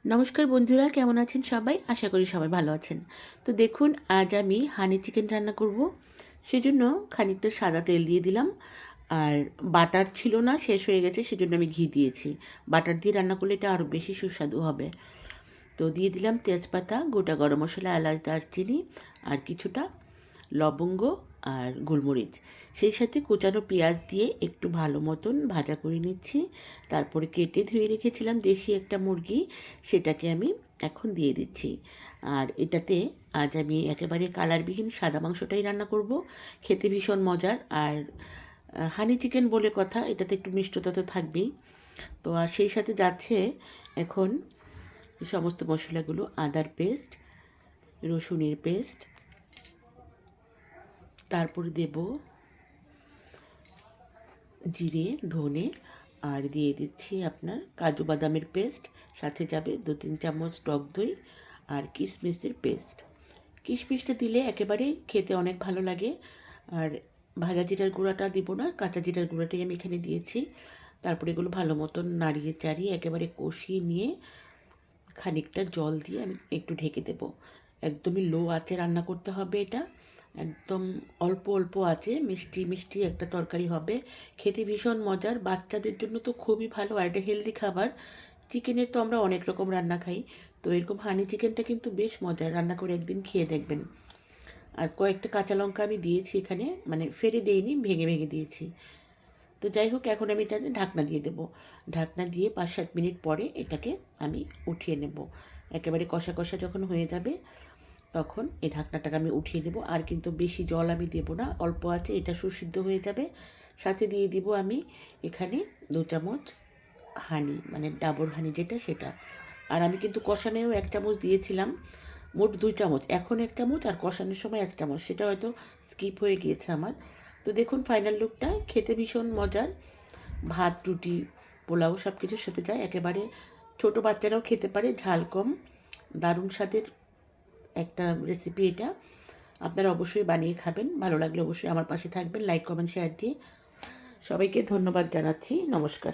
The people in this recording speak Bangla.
নমস্কার বন্ধুরা, কেমন আছেন সবাই? আশা করি সবাই ভালো আছেন। তো দেখুন, আজ আমি হানি চিকেন রান্না করব। সেজন্য খানিকটা সাদা তেল দিয়ে দিলাম। আর বাটার ছিল না, শেষ হয়ে গেছে, সেজন্য আমি ঘি দিয়েছি। বাটার দিয়ে রান্না করলে এটা আরও বেশি সুস্বাদু হবে। তো দিয়ে দিলাম তেজপাতা, গোটা গরম মশলা, এলাচ, দারচিনি আর কিছুটা লবঙ্গ আর গোলমরিচ। সেই সাথে কুচানো পেঁয়াজ দিয়ে একটু ভালো মতন ভাজা করে নিচ্ছি। তারপরে কেটে ধুয়ে রেখেছিলাম দেশি একটা মুরগি, সেটাকে আমি এখন দিয়ে দিচ্ছি। আর এটাতে আজ আমি একেবারে কালারবিহীন সাদা মাংসটাই রান্না করব। খেতে ভীষণ মজার। আর হানি চিকেন বলে কথা, এটাতে একটু মিষ্টতা তো থাকবেই। তো আর সেই সাথে যাচ্ছে এখন এই সমস্ত মশলাগুলো: আদার পেস্ট, রসুনের পেস্ট, তারপরে দেব জিরে, ধনে, আর দিয়ে দিচ্ছি আপনার কাজু বাদামের পেস্ট। সাথে যাবে 2-3 চামচ টক দই আর কিশমিশের পেস্ট। কিশমিশটা দিলে একেবারে খেতে অনেক ভালো লাগে। আর ভাজা জিরার গুঁড়াটা দিব না, কাঁচা জিরার গুঁড়াটাই আমি এখানে দিয়েছি। তারপরে এগুলো ভালো মতন নাড়িয়ে চাড়িয়ে একেবারে কষিয়ে নিয়ে খানিকটা জল দিয়ে আমি একটু ঢেকে দেব। একদমই লো আঁচে রান্না করতে হবে এটা। একদম অল্প অল্প আঁচে মিষ্টি মিষ্টি একটা তরকারি হবে। খেতে ভীষণ মজার, বাচ্চাদের জন্য তো খুবই ভালো, আর এটা হেলদি খাবার। চিকেনের তো আমরা অনেক রকম রান্না খাই, তো এরকম হানি চিকেনটা কিন্তু বেশ মজার। রান্না করে একদিন খেয়ে দেখবেন। আর কয়েকটা কাঁচা লঙ্কা আমি দিয়েছি এখানে, মানে ফেলে দিইনি, ভেঙে ভেঙে দিয়েছি। তো যাই হোক, এখন আমি এটাতে ঢাকনা দিয়ে দেবো। ঢাকনা দিয়ে 5-7 মিনিট পরে এটাকে আমি উঠিয়ে নেব। একেবারে কষা কষা যখন হয়ে যাবে তখন এই ঢাকনাটাকে আমি উঠিয়ে দেবো। আর কিন্তু বেশি জল আমি দেবো না, অল্প আছে, এটা সুসিদ্ধ হয়ে যাবে। সাথে দিয়ে দিব আমি এখানে 2 চামচ হানি, মানে ডাবর হানি যেটা, সেটা। আর আমি কিন্তু কষানেও 1 চামচ দিয়েছিলাম, মোট 2 চামচ। এখন 1 চামচ আর কষানোর সময় 1 চামচ, সেটা হয়তো স্কিপ হয়ে গিয়েছে আমার। তো দেখুন ফাইনাল লুকটা, খেতে ভীষণ মজার। ভাত, রুটি, পোলাও সব কিছুর সাথে যায় একেবারে। ছোটো বাচ্চারাও খেতে পারে, ঝাল কম, দারুণ স্বাদের একটা রেসিপি এটা। আপনারা অবশ্যই বানিয়ে খাবেন। ভালো লাগলে অবশ্যই আমার পাশে থাকবেন, লাইক, কমেন্ট, শেয়ার দিয়ে। সবাইকে ধন্যবাদ জানাচ্ছি। নমস্কার।